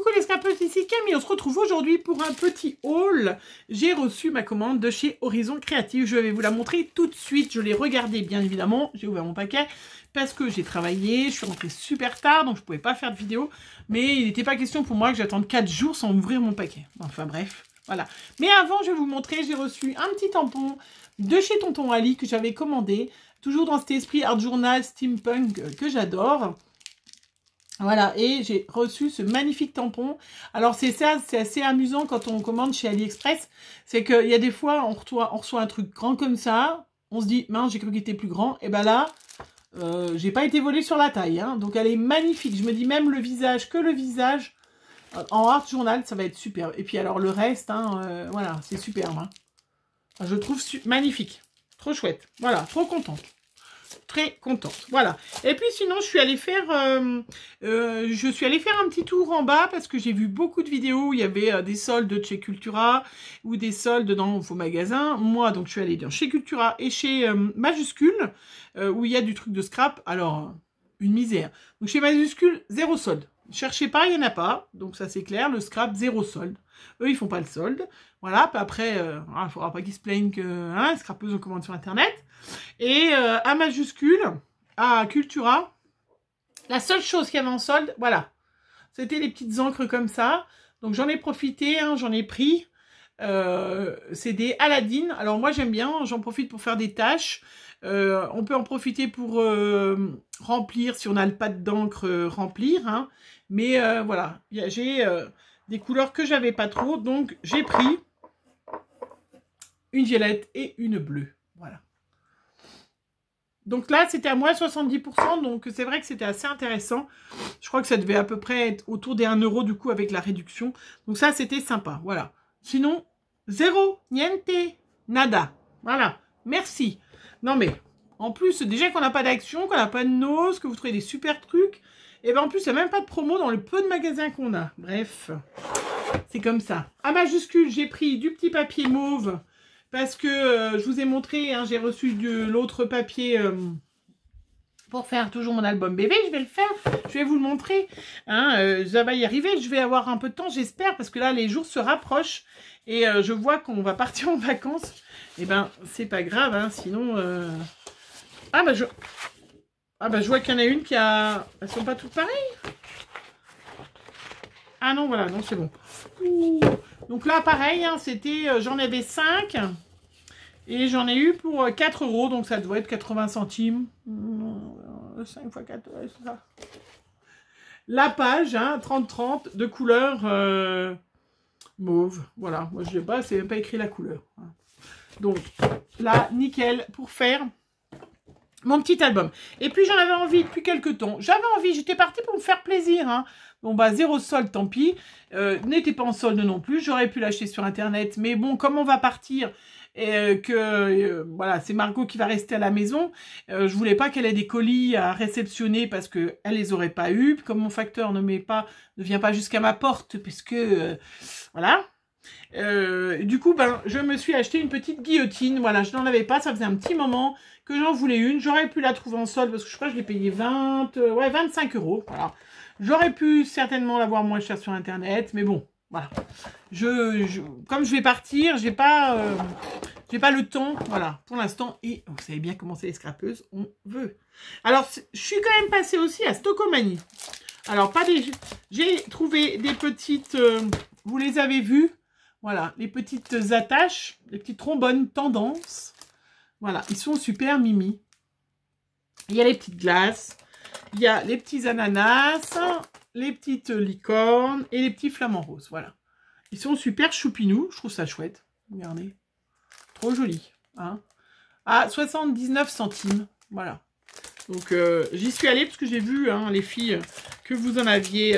Coucou les scrapeuses, ici Camille, on se retrouve aujourd'hui pour un petit haul. J'ai reçu ma commande de chez Horizon Créatif, je vais vous la montrer tout de suite. Je l'ai regardée bien évidemment, j'ai ouvert mon paquet parce que j'ai travaillé, je suis rentrée super tard donc je pouvais pas faire de vidéo. Mais il n'était pas question pour moi que j'attende 4 jours sans ouvrir mon paquet. Enfin bref, voilà. Mais avant je vais vous montrer, j'ai reçu un petit tampon de chez Tonton Ali que j'avais commandé. Toujours dans cet esprit art journal steampunk que j'adore. Voilà, et j'ai reçu ce magnifique tampon. Alors c'est ça, c'est assez amusant quand on commande chez AliExpress. C'est qu'il y a des fois, on reçoit un truc grand comme ça. On se dit, mince, j'ai cru qu'il était plus grand. Et ben là, j'ai pas été volée sur la taille. Hein, donc elle est magnifique. Je me dis même le visage, que le visage, en art journal, ça va être superbe. Et puis alors le reste, hein, voilà, c'est superbe. Hein. Je trouve magnifique. Trop chouette. Voilà, trop contente. Très contente, voilà. Et puis sinon je suis allée faire un petit tour en bas parce que j'ai vu beaucoup de vidéos où il y avait des soldes de chez Cultura ou des soldes dans vos magasins. Moi donc je suis allée dans chez Cultura et chez Majuscule où il y a du truc de scrap. Alors une misère. Donc chez Majuscule, zéro solde. Cherchez pas, il n'y en a pas. Donc ça c'est clair, le scrap, zéro solde. Eux ils font pas le solde. Voilà, puis après, il ne faudra pas qu'ils se plaignent que les scrapeuses on commande sur internet. Et à Majuscule, à Cultura, la seule chose qu'il y avait en solde, voilà, c'était les petites encres comme ça. Donc j'en ai profité, hein, j'en ai pris. C'est des Aladdin. Alors moi j'aime bien, j'en profite pour faire des tâches. On peut en profiter pour remplir, si on a le pad d'encre, remplir. Hein. Mais voilà, j'ai des couleurs que j'avais pas trop. Donc j'ai pris une violette et une bleue. Voilà. Donc là, c'était à moins 70%, donc c'est vrai que c'était assez intéressant. Je crois que ça devait à peu près être autour des 1 € du coup avec la réduction. Donc ça, c'était sympa, voilà. Sinon, zéro, niente, nada. Voilà, merci. Non mais, en plus, déjà qu'on n'a pas d'action, qu'on n'a pas de nose, que vous trouvez des super trucs, et bien en plus, il n'y a même pas de promo dans le peu de magasins qu'on a. Bref, c'est comme ça. À Majuscule, j'ai pris du petit papier mauve. Parce que je vous ai montré, hein, j'ai reçu de l'autre papier pour faire toujours mon album bébé. Je vais le faire, je vais vous le montrer. Hein, ça va y arriver, je vais avoir un peu de temps, j'espère. Parce que là, les jours se rapprochent. Et je vois qu'on va partir en vacances. Et ben, c'est pas grave, hein, sinon... Ah bah je vois qu'il y en a une qui a... Elles sont pas toutes pareilles. Ah non, voilà, non, c'est bon. Ouh. Donc là, pareil, hein, c'était, j'en avais 5 et j'en ai eu pour 4 €, donc ça doit être 80 centimes. 5 x 4, ouais, c'est ça. La page, hein, 30-30, de couleur mauve. Voilà, moi je l'ai pas, c'est même pas écrit la couleur. Donc là, nickel, pour faire mon petit album. Et puis j'en avais envie depuis quelques temps. J'avais envie, j'étais partie pour me faire plaisir. Hein. Bon bah zéro solde, tant pis. N'était pas en solde non plus. J'aurais pu l'acheter sur internet. Mais bon, comme on va partir et voilà, c'est Margot qui va rester à la maison. Je voulais pas qu'elle ait des colis à réceptionner parce que elle les aurait pas eu. Comme mon facteur ne vient pas jusqu'à ma porte, puisque voilà. Du coup, ben, je me suis acheté une petite guillotine. Voilà, je n'en avais pas. Ça faisait un petit moment que j'en voulais une. J'aurais pu la trouver en solde parce que je crois que je l'ai payé 25 €. Voilà. J'aurais pu certainement l'avoir moins cher sur internet, mais bon, voilà. Comme je vais partir, j'ai pas le temps, voilà, pour l'instant. Et vous savez bien comment c'est les scrapeuses, on veut. Alors, je suis quand même passée aussi à Stockomanie. Alors, j'ai trouvé des petites, vous les avez vues. Voilà, les petites attaches, les petites trombones tendance. Voilà, ils sont super mimi. Il y a les petites glaces, il y a les petits ananas, les petites licornes et les petits flamants roses. Voilà. Ils sont super choupinous, je trouve ça chouette. Regardez, trop joli. Hein, à 79 centimes. Voilà. Donc, j'y suis allée parce que j'ai vu, hein, les filles, que vous en aviez.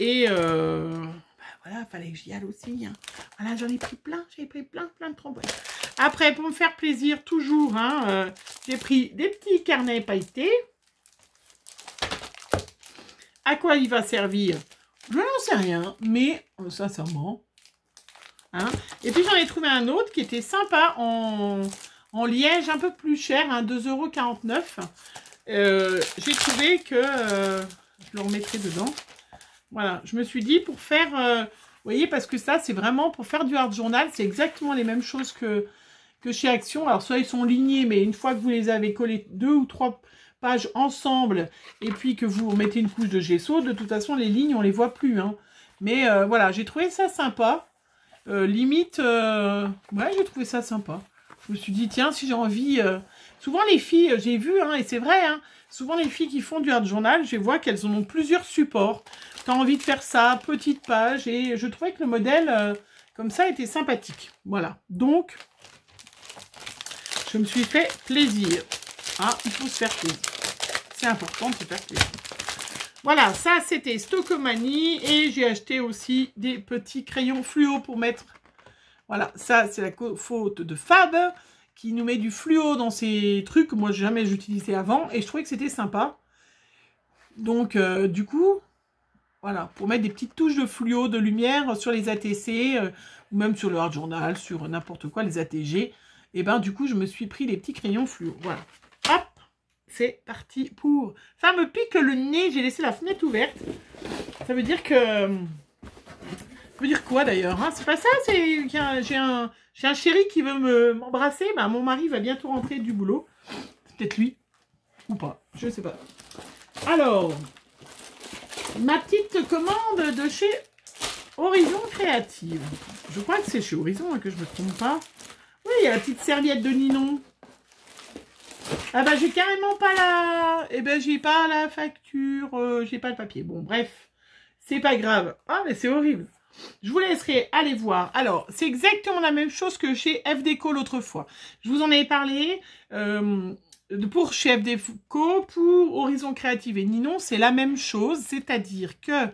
Et... voilà, fallait que j'y aille aussi. Hein. Voilà, j'en ai pris plein. J'ai pris plein de trombones. Après, pour me faire plaisir, toujours, hein, j'ai pris des petits carnets pailletés. À quoi il va servir? Je n'en sais rien, mais sincèrement. Hein. Et puis, j'en ai trouvé un autre qui était sympa en liège, un peu plus cher, hein, 2,49 €. J'ai trouvé que... je le remettrai dedans. Voilà, je me suis dit pour faire... vous voyez, parce que ça, c'est vraiment pour faire du art journal. C'est exactement les mêmes choses que chez Action. Alors, soit ils sont lignés, mais une fois que vous les avez collés 2 ou 3 pages ensemble, et puis que vous mettez une couche de gesso, de toute façon, les lignes, on les voit plus. Hein. Mais voilà, j'ai trouvé ça sympa. Limite, ouais, j'ai trouvé ça sympa. Je me suis dit, tiens, si j'ai envie... Souvent, les filles, j'ai vu, hein, et c'est vrai, hein, souvent, les filles qui font du art journal, je vois qu'elles en ont plusieurs supports. Tu as envie de faire ça, petite page, et je trouvais que le modèle, comme ça, était sympathique. Voilà. Donc, je me suis fait plaisir. Ah, il faut se faire plaisir. C'est important de se faire plaisir. Voilà, ça c'était Stockomanie et j'ai acheté aussi des petits crayons fluo pour mettre... Voilà, ça c'est la faute de Fab qui nous met du fluo dans ces trucs que moi jamais j'utilisais avant et je trouvais que c'était sympa. Donc du coup, voilà, pour mettre des petites touches de fluo, de lumière sur les ATC ou même sur le Art Journal, sur n'importe quoi, les ATG. Et ben du coup, je me suis pris les petits crayons fluo. Voilà. Hop! C'est parti pour... Ça me pique le nez, j'ai laissé la fenêtre ouverte. Ça veut dire que... Ça veut dire quoi d'ailleurs hein? C'est pas ça, c'est j'ai un chéri qui veut m'embrasser. Bah, mon mari va bientôt rentrer du boulot. C'est peut-être lui. Ou pas, je sais pas. Alors, ma petite commande de chez Horizon Créative. Je crois que c'est chez Horizon, hein, que je me trompe pas. Oui, il y a la petite serviette de Ninon. Ah bah j'ai carrément pas la... Eh ben j'ai pas la facture, j'ai pas le papier. Bon bref, c'est pas grave. Ah mais c'est horrible. Je vous laisserai aller voir. Alors, c'est exactement la même chose que chez FDeco l'autre fois. Je vous en avais parlé. Pour chez FDeco, pour Horizon Créative et Ninon, c'est la même chose. C'est-à-dire que,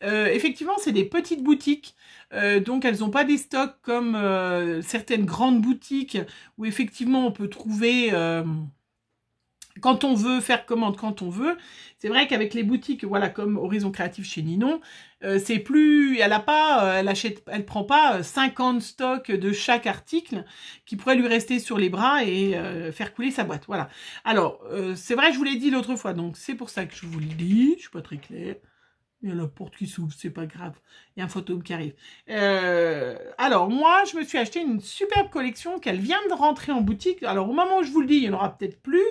effectivement, c'est des petites boutiques. Donc, elles n'ont pas des stocks comme certaines grandes boutiques où, effectivement, on peut trouver... quand on veut faire commande, quand on veut, c'est vrai qu'avec les boutiques, voilà, comme Horizon Créative chez Ninon, c'est plus, elle prend pas 50 stocks de chaque article qui pourrait lui rester sur les bras et faire couler sa boîte, voilà. Alors, c'est vrai, je vous l'ai dit l'autre fois, donc c'est pour ça que je vous le dis, je suis pas très claire. Il y a la porte qui s'ouvre, c'est pas grave. Il y a un fantôme qui arrive. Alors, moi, je me suis acheté une superbe collection qu'elle vient de rentrer en boutique. Alors, au moment où je vous le dis, il n'y en aura peut-être plus.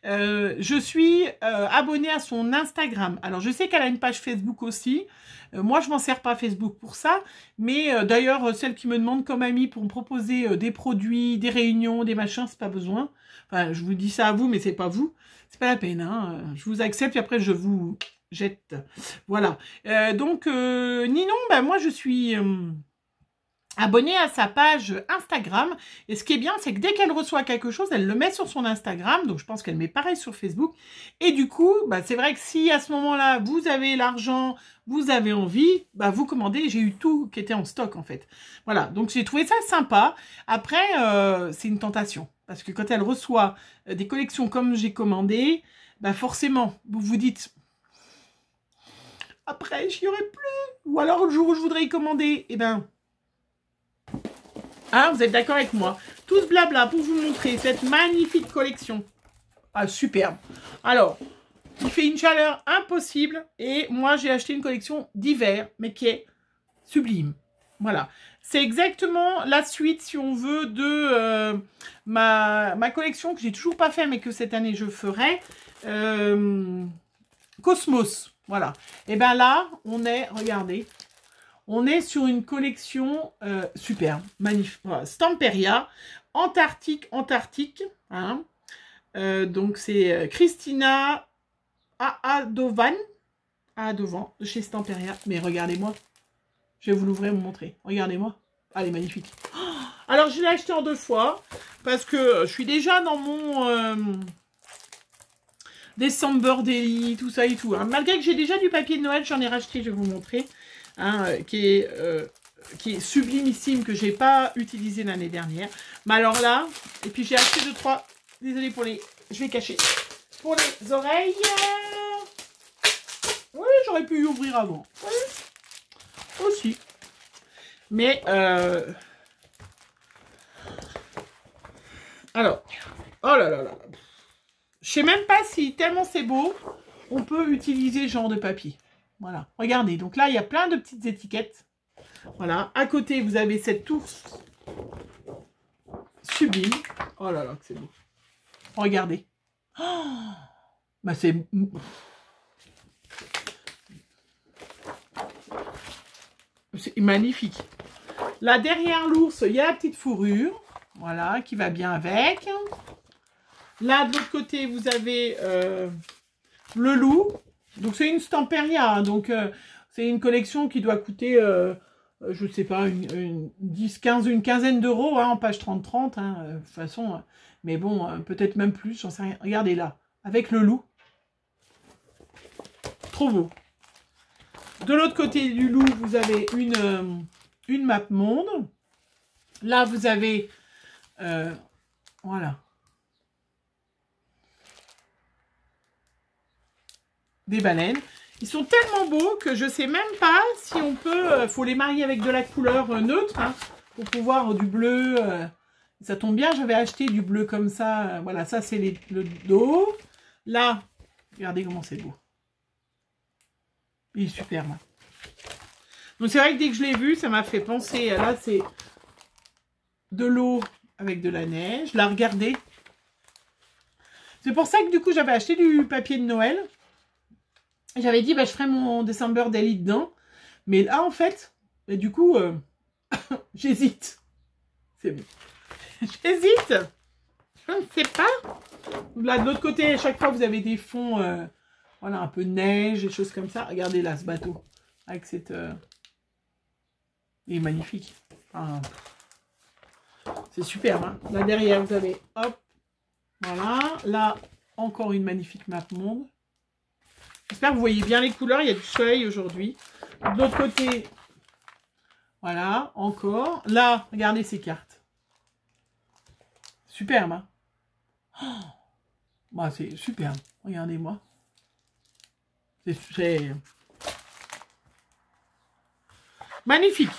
Je suis abonnée à son Instagram. Alors, je sais qu'elle a une page Facebook aussi. Moi, je m'en sers pas Facebook pour ça. Mais d'ailleurs, celle qui me demande comme amie pour me proposer des produits, des réunions, des machins, c'est pas besoin. Enfin, je vous dis ça à vous, mais c'est pas vous. C'est pas la peine. Hein. Je vous accepte et après, je vous... jette. Voilà. Donc, Ninon, ben, moi, je suis abonnée à sa page Instagram. Et ce qui est bien, c'est que dès qu'elle reçoit quelque chose, elle le met sur son Instagram. Donc, je pense qu'elle met pareil sur Facebook. Et du coup, ben, c'est vrai que si à ce moment-là, vous avez l'argent, vous avez envie, ben, vous commandez. J'ai eu tout qui était en stock, en fait. Voilà. Donc, j'ai trouvé ça sympa. Après, c'est une tentation. Parce que quand elle reçoit des collections comme j'ai commandé, ben, forcément, vous vous dites... Après, j'y aurai plus. Ou alors, le jour où je voudrais y commander, eh ben... Hein, vous êtes d'accord avec moi? Tout ce blabla pour vous montrer cette magnifique collection. Ah, superbe. Alors, il fait une chaleur impossible. Et moi, j'ai acheté une collection d'hiver, mais qui est sublime. Voilà. C'est exactement la suite, si on veut, de ma collection que j'ai toujours pas fait, mais que cette année, je ferai. Cosmos. Voilà. Et bien là, on est, regardez, on est sur une collection superbe, magnifique. Voilà. Stamperia, Antarctique. Hein. Donc c'est Christina Aadovan, de chez Stamperia. Mais regardez-moi. Je vais vous l'ouvrir et vous montrer. Regardez-moi. Elle est magnifique. Alors, je l'ai acheté en 2 fois parce que je suis déjà dans mon... December Daily, tout ça et tout. Hein. Malgré que j'ai déjà du papier de Noël, j'en ai racheté, je vais vous montrer, hein, qui est sublimissime, que j'ai pas utilisé l'année dernière. Mais alors là, et puis j'ai acheté 2, 3, désolé pour les... Je vais cacher. Pour les oreilles... Oui, j'aurais pu y ouvrir avant. Oui. Aussi. Mais... Alors... Oh là là là. Je sais même pas si, tellement c'est beau, on peut utiliser ce genre de papier. Voilà, regardez. Donc là, il y a plein de petites étiquettes. Voilà, à côté, vous avez cette ours sublime. Oh là là, que c'est beau. Regardez. Oh, bah c'est magnifique. Là, derrière l'ours, il y a la petite fourrure. Voilà, qui va bien avec. Là, de l'autre côté, vous avez le loup. Donc, c'est une Stamperia. Hein, donc, c'est une collection qui doit coûter, je ne sais pas, une quinzaine d'euros hein, en page 30-30. Hein, de toute façon, mais bon, peut-être même plus, j'en sais rien. Regardez là, avec le loup. Trop beau. De l'autre côté du loup, vous avez une map monde. Là, vous avez... voilà. Des baleines. Ils sont tellement beaux que je sais même pas si on peut... faut les marier avec de la couleur neutre hein, pour pouvoir du bleu. Ça tombe bien, j'avais acheté du bleu comme ça. Voilà, ça c'est le dos. Là, regardez comment c'est beau. Il est superbe. Donc c'est vrai que dès que je l'ai vu, ça m'a fait penser... Là, c'est de l'eau avec de la neige. Là, regardez. C'est pour ça que du coup, j'avais acheté du papier de Noël. J'avais dit, bah, je ferai mon December Daily dedans. Mais là, en fait, bah, du coup, j'hésite. C'est bon. J'hésite. Je ne sais pas. Là, de l'autre côté, à chaque fois, vous avez des fonds, voilà, un peu de neige, des choses comme ça. Regardez là, ce bateau. Avec cette... Il est magnifique. Enfin, c'est super. Hein. Là, derrière, vous avez, hop. Voilà. Là, encore une magnifique map monde. J'espère que vous voyez bien les couleurs. Il y a du soleil aujourd'hui. De l'autre côté, voilà, encore. Là, regardez ces cartes. Superbe, hein oh bah, c'est superbe. Regardez-moi. C'est magnifique.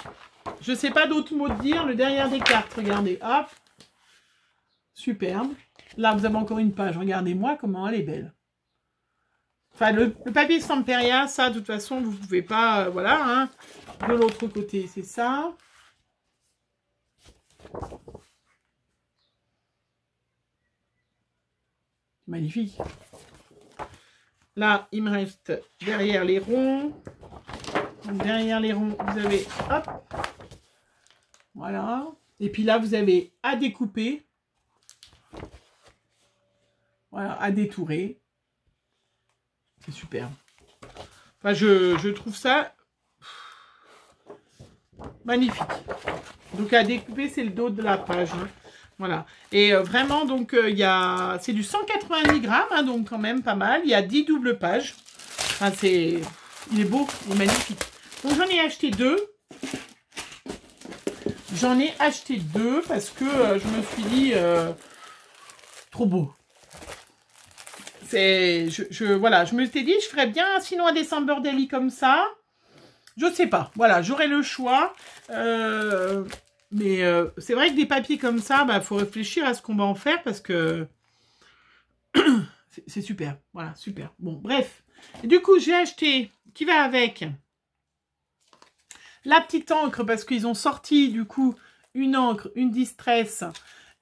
Je ne sais pas d'autres mots de dire. Le derrière des cartes, regardez. Hop. Superbe. Là, vous avez encore une page. Regardez-moi comment elle est belle. Enfin, le papier Stamperia, ça, de toute façon, vous ne pouvez pas... voilà, hein. De l'autre côté, c'est ça. Magnifique. Là, il me reste derrière les ronds. Donc, derrière les ronds, vous avez... hop. Voilà. Et puis là, vous avez à découper. Voilà, à détourer. C'est super. Enfin, je trouve ça magnifique. Donc, à découper, c'est le dos de la page. Hein. Voilà. Et vraiment, donc, c'est du 190 grammes, hein, donc quand même pas mal. Il y a 10 doubles pages. Enfin, il est beau, il est magnifique. Donc, j'en ai acheté 2. J'en ai acheté 2 parce que je me suis dit, trop beau. Voilà, je me suis dit, je ferais bien sinon un December Daily comme ça. Je sais pas. Voilà, j'aurai le choix. Mais c'est vrai que des papiers comme ça, bah, faut réfléchir à ce qu'on va en faire parce que c'est super. Voilà, super. Bon, bref. Et du coup, j'ai acheté, qui va avec, la petite encre parce qu'ils ont sorti, du coup, une encre, une distress,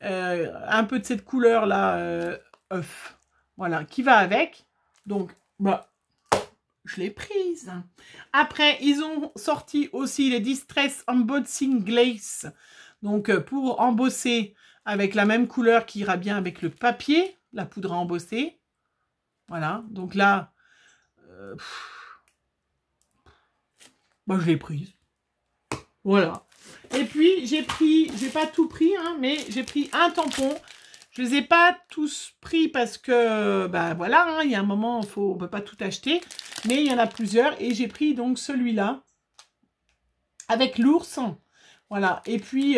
un peu de cette couleur-là, œuf. Voilà, qui va avec. Donc, bah, je l'ai prise. Après, ils ont sorti aussi les Distress Embossing Glaze. Donc, pour embosser avec la même couleur qui ira bien avec le papier, la poudre à embosser. Voilà, donc là, bah, je l'ai prise. Voilà. Et puis, j'ai pas tout pris, hein, mais j'ai pris un tampon. Je les ai pas tous pris parce que, bah voilà, hein, il y a un moment, on peut pas tout acheter. Mais il y en a plusieurs. Et j'ai pris donc celui-là. Avec l'ours. Voilà. Et puis,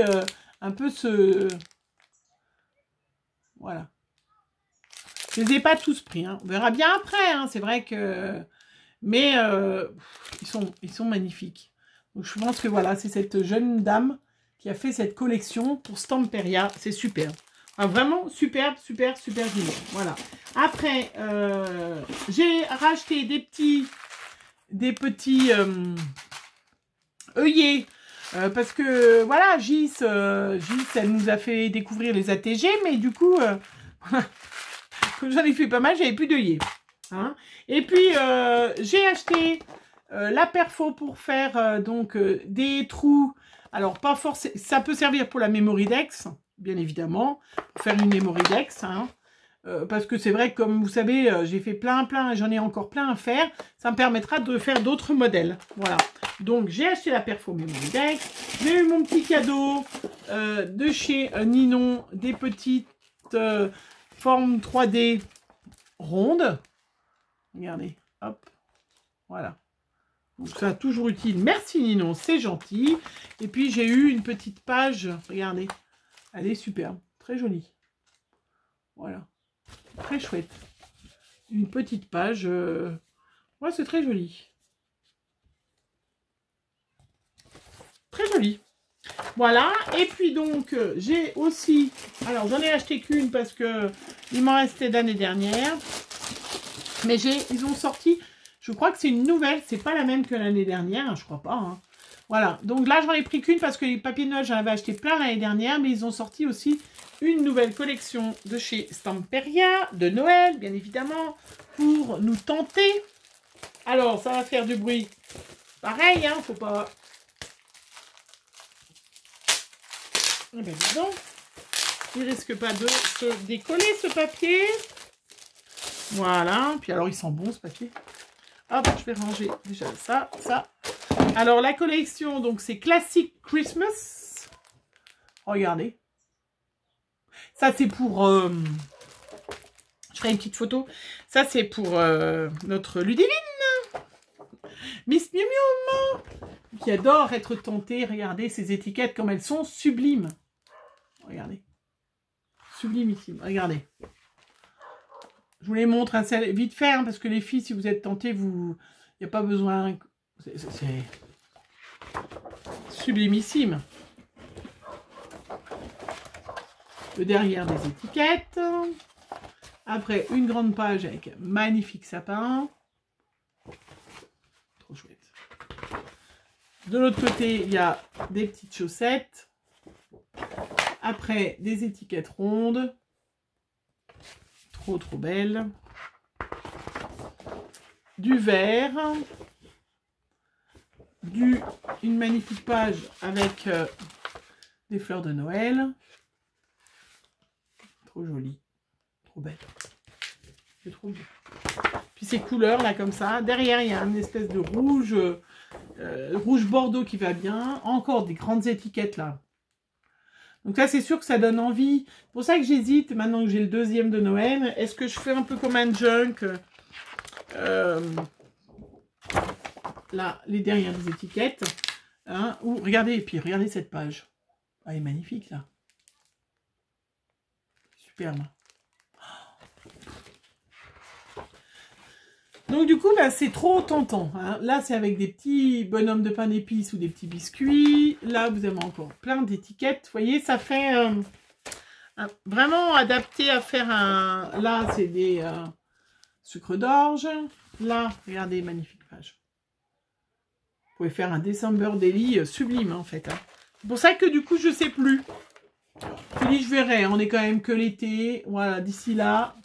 un peu ce... Voilà. Je les ai pas tous pris. Hein. On verra bien après. Hein. C'est vrai que... Mais, ils sont magnifiques. Donc, je pense que voilà, c'est cette jeune dame qui a fait cette collection pour Stamperia. C'est super. Ah, vraiment superbe, super joli. Voilà. Après, j'ai racheté des petits des petits œillets. Parce que, voilà, Gis, elle nous a fait découvrir les ATG, mais du coup, comme j'en ai fait pas mal, j'avais plus d'œillets. Hein. Et puis, j'ai acheté la perfo pour faire donc des trous. Alors, pas forcément, ça peut servir pour la Memorydex, bien évidemment, pour faire une Memorydex, hein. Parce que c'est vrai que, comme vous savez, j'ai fait plein, j'en ai encore plein à faire. Ça me permettra de faire d'autres modèles. Voilà. Donc, j'ai acheté la perfo Memorydex. J'ai eu mon petit cadeau de chez Ninon, des petites formes 3D rondes. Regardez, hop, voilà. Donc, ça, toujours utile. Merci Ninon, c'est gentil. Et puis, j'ai eu une petite page. Regardez, elle est superbe, très jolie. Voilà. Très chouette. Une petite page. Ouais, c'est très joli. Très joli. Voilà. Et puis donc, j'ai aussi... Alors, j'en ai acheté qu'une parce que il m'en restait d'année dernière. Mais ils ont sorti... Je crois que c'est une nouvelle. C'est pas la même que l'année dernière. Hein, je crois pas. Hein. Voilà. Donc là, j'en ai pris qu'une parce que les papiers de Noël, j'en avais acheté plein l'année dernière. Mais ils ont sorti aussi... une nouvelle collection de chez Stamperia, de Noël, bien évidemment, pour nous tenter. Alors, ça va faire du bruit. Pareil, hein, faut pas... Eh bien, dis donc, il risque pas de se décoller, ce papier. Voilà, puis alors, il sent bon, ce papier. Hop, je vais ranger déjà ça. Alors, la collection, donc, c'est Classic Christmas. Regardez. Ça, c'est pour... je ferai une petite photo. Ça, c'est pour notre Ludivine. Miss Miu Miu, qui adore être tentée. Regardez ces étiquettes, comme elles sont sublimes. Regardez. Sublimissime. Regardez. Je vous les montre vite fait, hein, parce que les filles, si vous êtes tentées, il n'y a pas besoin... C'est sublimissime. Le derrière des étiquettes. Après, une grande page avec un magnifique sapin. Trop chouette. De l'autre côté, il y a des petites chaussettes. Après, des étiquettes rondes. Trop belles. Du vert. Une magnifique page avec des fleurs de Noël. Trop joli, trop belle. C'est trop beau. Puis ces couleurs là comme ça. Derrière il y a une espèce de rouge, rouge bordeaux qui va bien. Encore des grandes étiquettes là. Donc là c'est sûr que ça donne envie. C'est pour ça que j'hésite maintenant que j'ai le deuxième de Noël. Est-ce que je fais un peu comme un junk là les derrière des étiquettes. Hein, ou regardez, et puis regardez cette page. Ah, elle est magnifique là. Superbe. Donc du coup, bah, c'est trop tentant. Hein. Là, c'est avec des petits bonhommes de pain d'épices ou des petits biscuits. Là, vous avez encore plein d'étiquettes. Vous voyez, ça fait vraiment adapté à faire un... Là, c'est des sucres d'orge. Là, regardez, magnifique page. Vous pouvez faire un December Daily sublime, en fait. Hein. C'est pour ça que du coup, je ne sais plus. Je dis, je verrai. On est quand même que l'été. Voilà, d'ici là...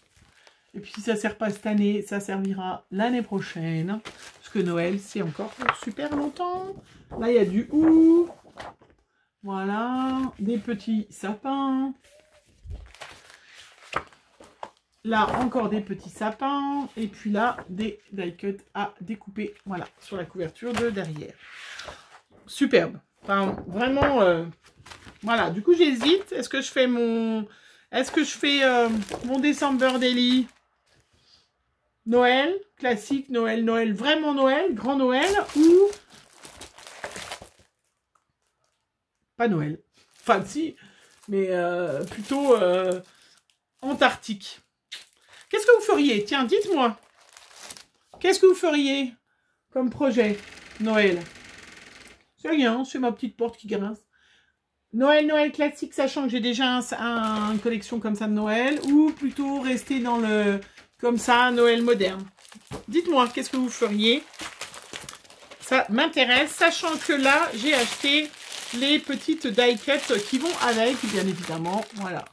Et puis si ça ne sert pas cette année, ça servira l'année prochaine. Parce que Noël, c'est encore pour super longtemps. Là, il y a du hou. Voilà. Des petits sapins. Là, encore des petits sapins. Et puis là, des die cuts à découper. Voilà, sur la couverture de derrière. Superbe. Enfin, vraiment... voilà, du coup, j'hésite. Est-ce que je fais mon... Est-ce que je fais mon December Daily Noël, classique, Noël, Noël, vraiment Noël, grand Noël, ou pas Noël. Enfin, si, mais plutôt Antarctique. Qu'est-ce que vous feriez? Tiens, dites-moi. Qu'est-ce que vous feriez comme projet Noël? C'est rien, c'est ma petite porte qui grince. Noël, Noël classique, sachant que j'ai déjà une collection comme ça de Noël, ou plutôt rester dans le... Comme ça, Noël moderne. Dites-moi, qu'est-ce que vous feriez? ça m'intéresse, sachant que là, j'ai acheté les petites die cuts qui vont avec, bien évidemment, voilà.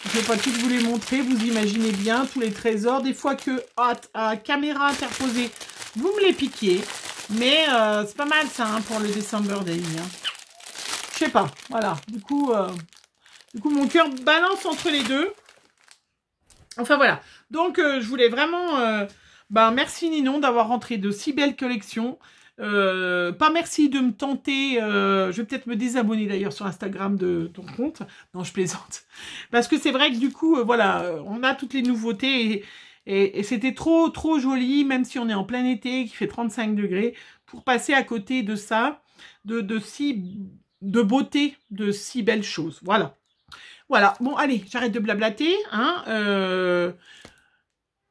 Je ne vais pas tout vous les montrer, vous imaginez bien tous les trésors. Des fois que à caméra interposée, vous me les piquez. Mais c'est pas mal ça hein, pour le December Day. Hein. Je sais pas, voilà. Du coup, mon cœur balance entre les deux. Enfin voilà. Donc je voulais vraiment... merci Ninon d'avoir rentré de si belles collections. Pas merci de me tenter, je vais peut-être me désabonner d'ailleurs sur Instagram de ton compte. Non, je plaisante. Parce que c'est vrai que du coup, voilà, on a toutes les nouveautés et c'était trop joli, même si on est en plein été, qu'il fait 35 degrés, pour passer à côté de ça, de beauté, de si belles choses. Voilà. Voilà. Bon, allez, j'arrête de blablater. Hein,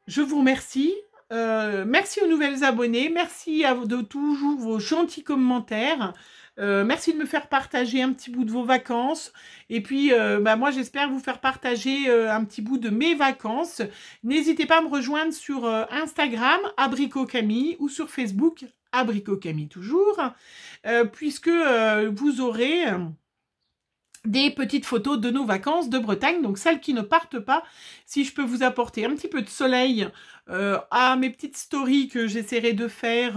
je vous remercie. Merci aux nouvelles abonnés, merci à vous de toujours vos gentils commentaires, merci de me faire partager un petit bout de vos vacances, et puis moi j'espère vous faire partager un petit bout de mes vacances. N'hésitez pas à me rejoindre sur Instagram, Abricot Camille, ou sur Facebook, Abricot Camille toujours, puisque vous aurez... des petites photos de nos vacances de Bretagne, donc celles qui ne partent pas. Si je peux vous apporter un petit peu de soleil à mes petites stories que j'essaierai de faire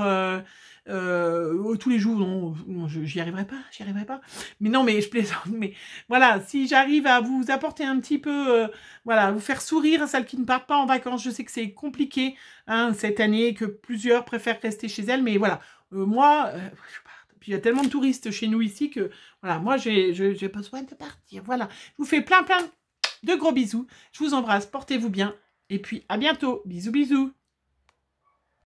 tous les jours, non, j'y arriverai pas. Mais non, mais je plaisante. Mais voilà, si j'arrive à vous apporter un petit peu, voilà, vous faire sourire à celles qui ne partent pas en vacances, je sais que c'est compliqué hein, cette année, que plusieurs préfèrent rester chez elles, mais voilà, moi... Puis il y a tellement de touristes chez nous ici que, voilà, moi, j'ai besoin de partir. Voilà, je vous fais plein de gros bisous. Je vous embrasse, portez-vous bien. Et puis, à bientôt. Bisous, bisous.